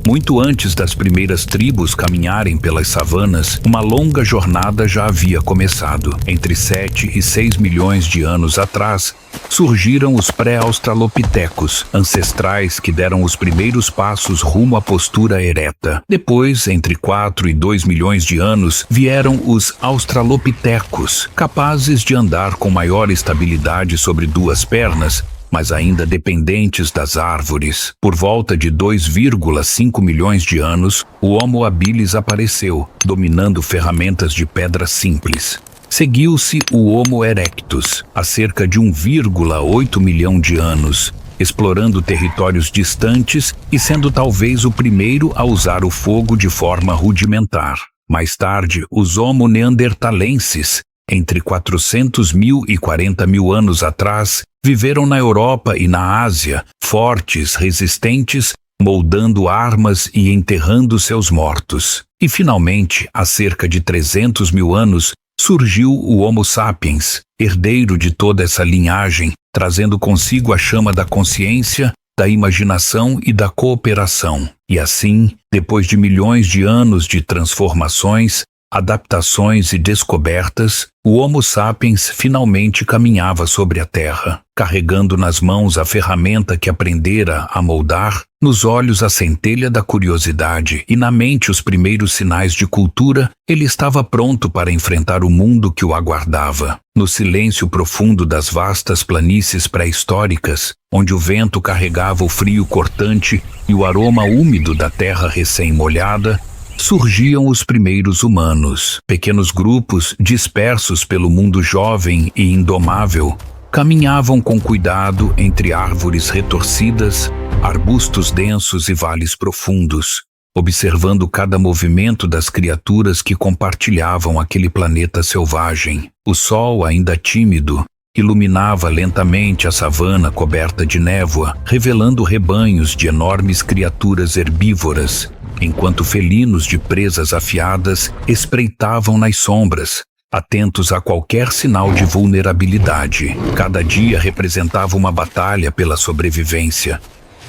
Muito antes das primeiras tribos caminharem pelas savanas, uma longa jornada já havia começado. Entre 7 e 6 milhões de anos atrás, surgiram os pré-australopitecos, ancestrais que deram os primeiros passos rumo à postura ereta. Depois, entre 4 e 2 milhões de anos, vieram os australopitecos, capazes de andar com maior estabilidade sobre duas pernas, mas ainda dependentes das árvores. Por volta de 2,5 milhões de anos, o Homo habilis apareceu, dominando ferramentas de pedra simples. Seguiu-se o Homo erectus, há cerca de 1,8 milhão de anos, explorando territórios distantes e sendo talvez o primeiro a usar o fogo de forma rudimentar. Mais tarde, os Homo neanderthalenses, entre 400 mil e 40 mil anos atrás, viveram na Europa e na Ásia, fortes, resistentes, moldando armas e enterrando seus mortos. E finalmente, há cerca de 300 mil anos, surgiu o Homo sapiens, herdeiro de toda essa linhagem, trazendo consigo a chama da consciência, da imaginação e da cooperação. E assim, depois de milhões de anos de transformações, adaptações e descobertas, o Homo sapiens finalmente caminhava sobre a Terra, carregando nas mãos a ferramenta que aprendera a moldar, nos olhos a centelha da curiosidade e na mente os primeiros sinais de cultura. Ele estava pronto para enfrentar o mundo que o aguardava. No silêncio profundo das vastas planícies pré-históricas, onde o vento carregava o frio cortante e o aroma úmido da terra recém-molhada, surgiam os primeiros humanos. Pequenos grupos, dispersos pelo mundo jovem e indomável, caminhavam com cuidado entre árvores retorcidas, arbustos densos e vales profundos, observando cada movimento das criaturas que compartilhavam aquele planeta selvagem. O sol, ainda tímido, iluminava lentamente a savana coberta de névoa, revelando rebanhos de enormes criaturas herbívoras, enquanto felinos de presas afiadas espreitavam nas sombras, atentos a qualquer sinal de vulnerabilidade. Cada dia representava uma batalha pela sobrevivência.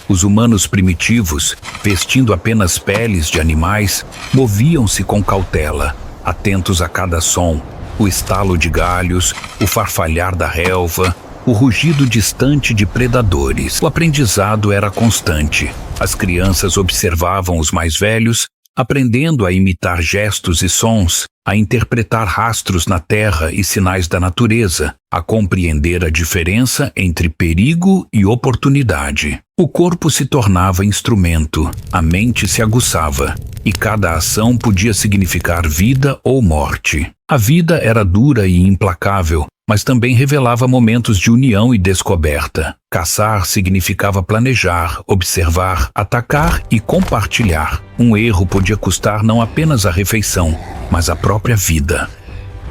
Os humanos primitivos, vestindo apenas peles de animais, moviam-se com cautela, atentos a cada som, o estalo de galhos, o farfalhar da relva, o rugido distante de predadores. O aprendizado era constante. As crianças observavam os mais velhos, aprendendo a imitar gestos e sons, a interpretar rastros na terra e sinais da natureza, a compreender a diferença entre perigo e oportunidade. O corpo se tornava instrumento, a mente se aguçava, e cada ação podia significar vida ou morte. A vida era dura e implacável, mas também revelava momentos de união e descoberta. Caçar significava planejar, observar, atacar e compartilhar. Um erro podia custar não apenas a refeição, mas a própria vida.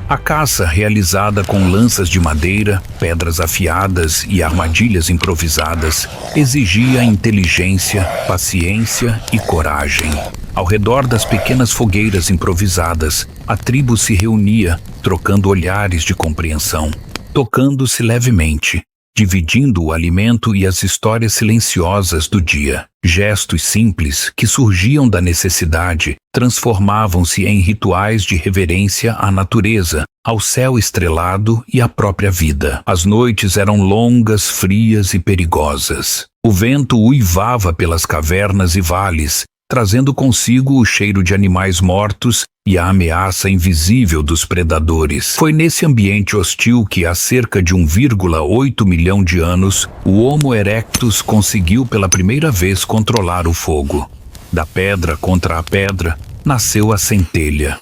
A caça, realizada com lanças de madeira, pedras afiadas e armadilhas improvisadas, exigia inteligência, paciência e coragem. Ao redor das pequenas fogueiras improvisadas, a tribo se reunia, trocando olhares de compreensão, tocando-se levemente, dividindo o alimento e as histórias silenciosas do dia. Gestos simples que surgiam da necessidade transformavam-se em rituais de reverência à natureza, ao céu estrelado e à própria vida. As noites eram longas, frias e perigosas. O vento uivava pelas cavernas e vales, trazendo consigo o cheiro de animais mortos e a ameaça invisível dos predadores. Foi nesse ambiente hostil que, há cerca de 1,8 milhão de anos, o Homo erectus conseguiu pela primeira vez controlar o fogo. Da pedra contra a pedra, nasceu a centelha.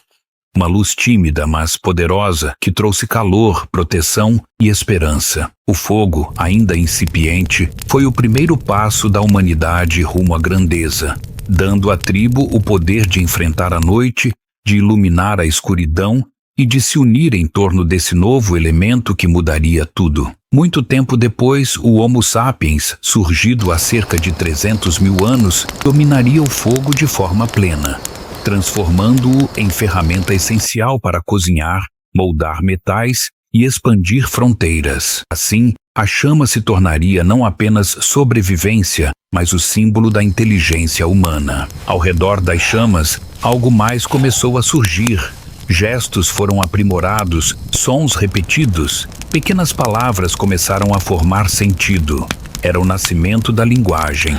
Uma luz tímida, mas poderosa, que trouxe calor, proteção e esperança. O fogo, ainda incipiente, foi o primeiro passo da humanidade rumo à grandeza, dando à tribo o poder de enfrentar a noite, de iluminar a escuridão e de se unir em torno desse novo elemento que mudaria tudo. Muito tempo depois, o Homo sapiens, surgido há cerca de 300 mil anos, dominaria o fogo de forma plena, transformando-o em ferramenta essencial para cozinhar, moldar metais e expandir fronteiras. Assim, a chama se tornaria não apenas sobrevivência, mas o símbolo da inteligência humana. Ao redor das chamas, algo mais começou a surgir. Gestos foram aprimorados, sons repetidos, pequenas palavras começaram a formar sentido. Era o nascimento da linguagem.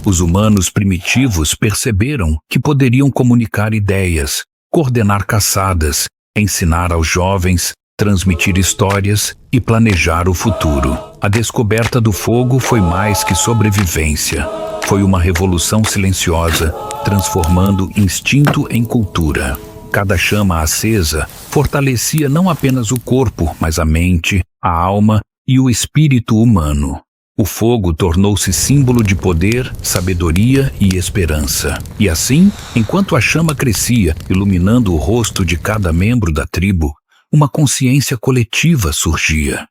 Os humanos primitivos perceberam que poderiam comunicar ideias, coordenar caçadas, ensinar aos jovens, transmitir histórias e planejar o futuro. A descoberta do fogo foi mais que sobrevivência. Foi uma revolução silenciosa, transformando instinto em cultura. Cada chama acesa fortalecia não apenas o corpo, mas a mente, a alma e o espírito humano. O fogo tornou-se símbolo de poder, sabedoria e esperança. E assim, enquanto a chama crescia, iluminando o rosto de cada membro da tribo, uma consciência coletiva surgia.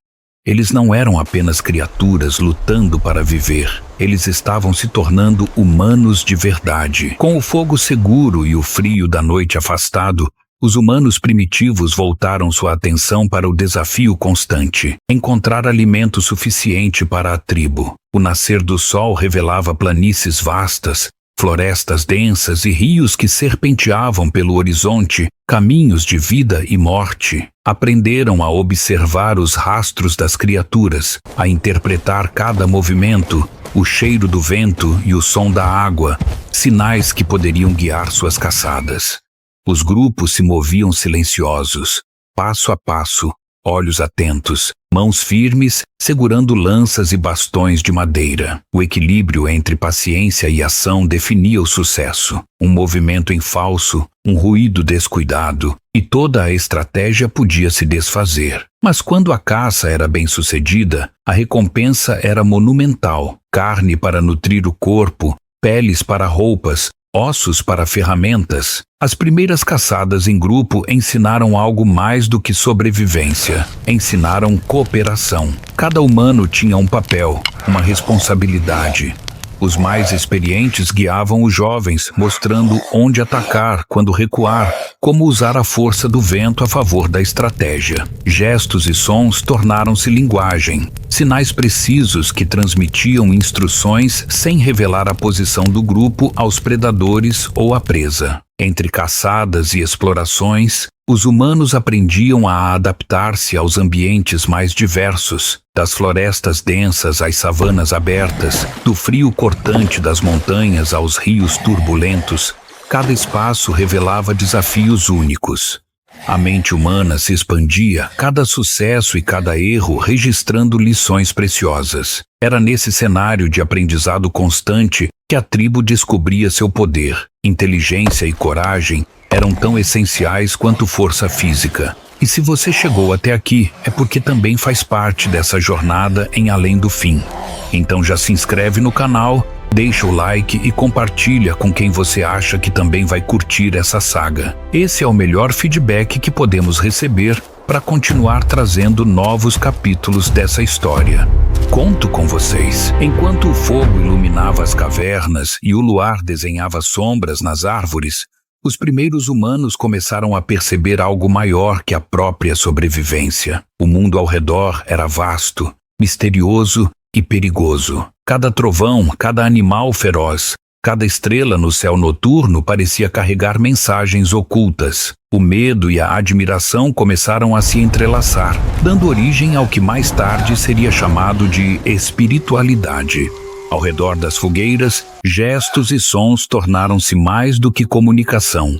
Eles não eram apenas criaturas lutando para viver. Eles estavam se tornando humanos de verdade. Com o fogo seguro e o frio da noite afastado, os humanos primitivos voltaram sua atenção para o desafio constante: encontrar alimento suficiente para a tribo. O nascer do sol revelava planícies vastas, florestas densas e rios que serpenteavam pelo horizonte, caminhos de vida e morte. Aprenderam a observar os rastros das criaturas, a interpretar cada movimento, o cheiro do vento e o som da água, sinais que poderiam guiar suas caçadas. Os grupos se moviam silenciosos, passo a passo, olhos atentos, mãos firmes, segurando lanças e bastões de madeira. O equilíbrio entre paciência e ação definia o sucesso. Um movimento em falso, um ruído descuidado, e toda a estratégia podia se desfazer. Mas quando a caça era bem-sucedida, a recompensa era monumental: carne para nutrir o corpo, peles para roupas, ossos para ferramentas. As primeiras caçadas em grupo ensinaram algo mais do que sobrevivência. Ensinaram cooperação. Cada humano tinha um papel, uma responsabilidade. Os mais experientes guiavam os jovens, mostrando onde atacar, quando recuar, como usar a força do vento a favor da estratégia. Gestos e sons tornaram-se linguagem, sinais precisos que transmitiam instruções sem revelar a posição do grupo aos predadores ou à presa. Entre caçadas e explorações, os humanos aprendiam a adaptar-se aos ambientes mais diversos, das florestas densas às savanas abertas, do frio cortante das montanhas aos rios turbulentos. Cada espaço revelava desafios únicos. A mente humana se expandia, cada sucesso e cada erro registrando lições preciosas. Era nesse cenário de aprendizado constante que a tribo descobria seu poder. Inteligência e coragem eram tão essenciais quanto força física. E se você chegou até aqui, é porque também faz parte dessa jornada em Além do Fim. Então já se inscreve no canal, deixa o like e compartilha com quem você acha que também vai curtir essa saga. Esse é o melhor feedback que podemos receber para continuar trazendo novos capítulos dessa história. Conto com vocês. Enquanto o fogo iluminava as cavernas e o luar desenhava sombras nas árvores, os primeiros humanos começaram a perceber algo maior que a própria sobrevivência. O mundo ao redor era vasto, misterioso e perigoso. Cada trovão, cada animal feroz, cada estrela no céu noturno parecia carregar mensagens ocultas. O medo e a admiração começaram a se entrelaçar, dando origem ao que mais tarde seria chamado de espiritualidade. Ao redor das fogueiras, gestos e sons tornaram-se mais do que comunicação.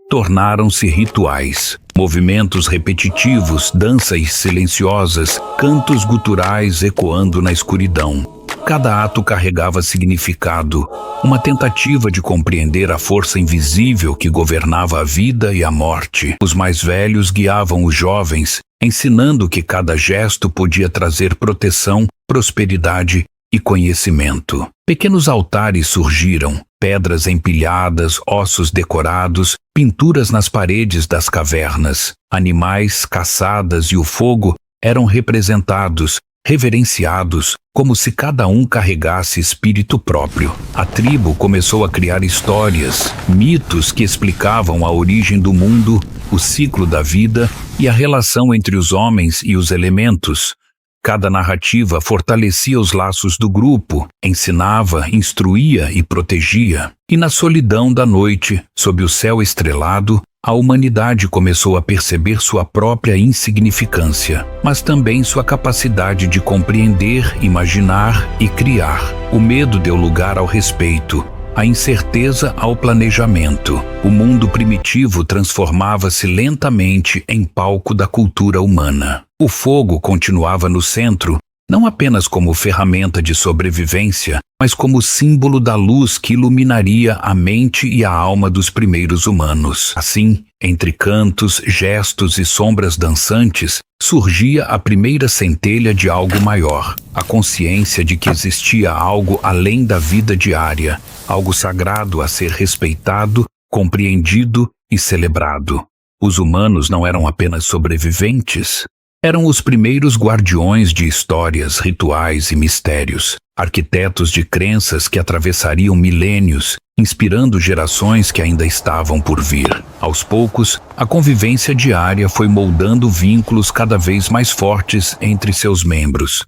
Tornaram-se rituais. Movimentos repetitivos, danças silenciosas, cantos guturais ecoando na escuridão. Cada ato carregava significado, uma tentativa de compreender a força invisível que governava a vida e a morte. Os mais velhos guiavam os jovens, ensinando que cada gesto podia trazer proteção, prosperidade e conhecimento. Pequenos altares surgiram, pedras empilhadas, ossos decorados, pinturas nas paredes das cavernas. Animais, caçadas e o fogo eram representados, reverenciados, como se cada um carregasse espírito próprio. A tribo começou a criar histórias, mitos que explicavam a origem do mundo, o ciclo da vida e a relação entre os homens e os elementos. Cada narrativa fortalecia os laços do grupo, ensinava, instruía e protegia. E na solidão da noite, sob o céu estrelado, a humanidade começou a perceber sua própria insignificância, mas também sua capacidade de compreender, imaginar e criar. O medo deu lugar ao respeito, a incerteza ao planejamento. O mundo primitivo transformava-se lentamente em palco da cultura humana. O fogo continuava no centro, não apenas como ferramenta de sobrevivência, mas como símbolo da luz que iluminaria a mente e a alma dos primeiros humanos. Assim, entre cantos, gestos e sombras dançantes, surgia a primeira centelha de algo maior, a consciência de que existia algo além da vida diária, algo sagrado a ser respeitado, compreendido e celebrado. Os humanos não eram apenas sobreviventes, eram os primeiros guardiões de histórias, rituais e mistérios, arquitetos de crenças que atravessariam milênios, inspirando gerações que ainda estavam por vir. Aos poucos, a convivência diária foi moldando vínculos cada vez mais fortes entre seus membros.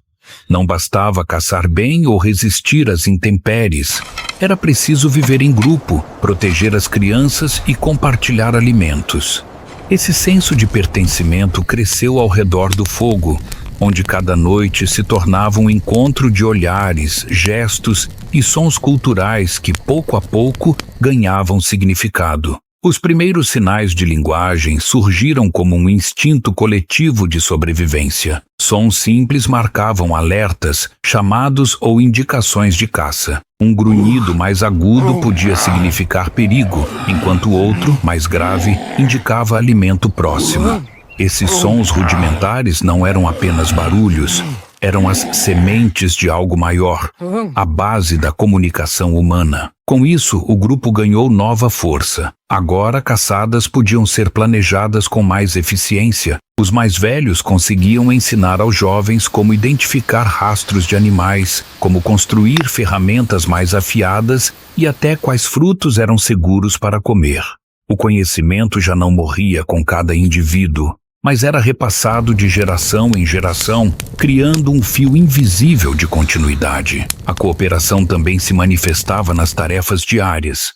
Não bastava caçar bem ou resistir às intempéries. Era preciso viver em grupo, proteger as crianças e compartilhar alimentos. Esse senso de pertencimento cresceu ao redor do fogo, onde cada noite se tornava um encontro de olhares, gestos e sons culturais que, pouco a pouco, ganhavam significado. Os primeiros sinais de linguagem surgiram como um instinto coletivo de sobrevivência. Sons simples marcavam alertas, chamados ou indicações de caça. Um grunhido mais agudo podia significar perigo, enquanto o outro, mais grave, indicava alimento próximo. Esses sons rudimentares não eram apenas barulhos, eram as sementes de algo maior, a base da comunicação humana. Com isso, o grupo ganhou nova força. Agora, caçadas podiam ser planejadas com mais eficiência. Os mais velhos conseguiam ensinar aos jovens como identificar rastros de animais, como construir ferramentas mais afiadas e até quais frutos eram seguros para comer. O conhecimento já não morria com cada indivíduo, mas era repassado de geração em geração, criando um fio invisível de continuidade. A cooperação também se manifestava nas tarefas diárias.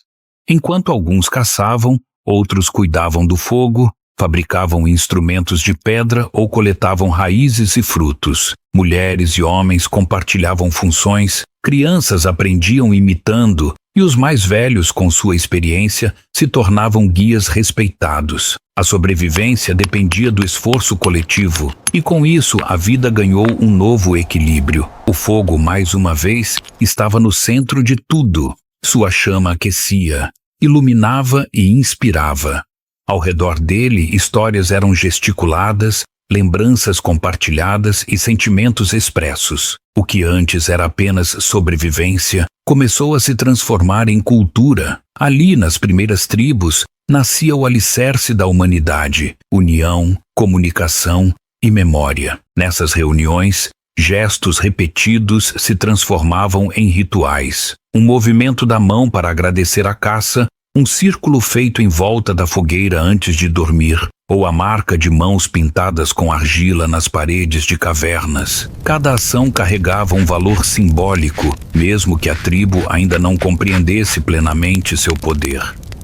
Enquanto alguns caçavam, outros cuidavam do fogo, fabricavam instrumentos de pedra ou coletavam raízes e frutos. Mulheres e homens compartilhavam funções, crianças aprendiam imitando, e os mais velhos, com sua experiência, se tornavam guias respeitados. A sobrevivência dependia do esforço coletivo, e com isso a vida ganhou um novo equilíbrio. O fogo, mais uma vez, estava no centro de tudo. Sua chama aquecia, iluminava e inspirava. Ao redor dele, histórias eram gesticuladas, lembranças compartilhadas e sentimentos expressos. O que antes era apenas sobrevivência, começou a se transformar em cultura. Ali, nas primeiras tribos, nascia o alicerce da humanidade: união, comunicação e memória. Nessas reuniões, gestos repetidos se transformavam em rituais. Um movimento da mão para agradecer a caça, um círculo feito em volta da fogueira antes de dormir, ou a marca de mãos pintadas com argila nas paredes de cavernas. Cada ação carregava um valor simbólico, mesmo que a tribo ainda não compreendesse plenamente seu poder.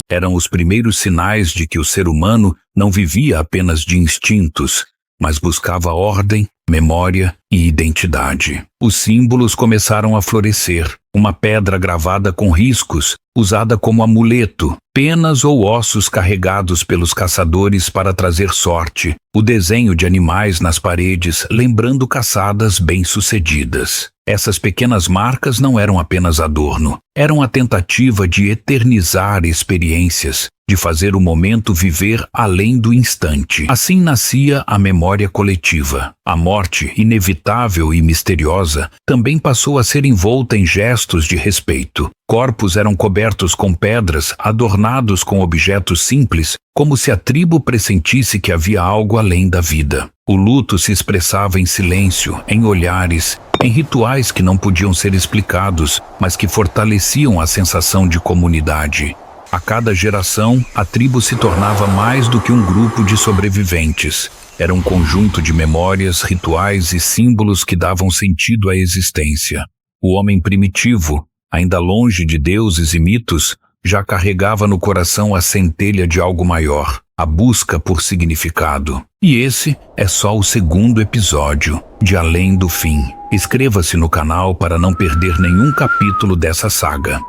Eram os primeiros sinais de que o ser humano não vivia apenas de instintos, mas buscava ordem, memória e identidade. Os símbolos começaram a florescer. Uma pedra gravada com riscos, usada como amuleto, penas ou ossos carregados pelos caçadores para trazer sorte, o desenho de animais nas paredes, lembrando caçadas bem-sucedidas. Essas pequenas marcas não eram apenas adorno, eram a tentativa de eternizar experiências, de fazer o momento viver além do instante. Assim nascia a memória coletiva. A morte, inevitável e misteriosa, também passou a ser envolta em gestos de respeito. Corpos eram cobertos com pedras, adornados com objetos simples, como se a tribo pressentisse que havia algo além da vida. O luto se expressava em silêncio, em olhares, em rituais que não podiam ser explicados, mas que fortaleciam a sensação de comunidade. A cada geração, a tribo se tornava mais do que um grupo de sobreviventes. Era um conjunto de memórias, rituais e símbolos que davam sentido à existência. O homem primitivo, ainda longe de deuses e mitos, já carregava no coração a centelha de algo maior, a busca por significado. E esse é só o segundo episódio de Além do Fim. Inscreva-se no canal para não perder nenhum capítulo dessa saga.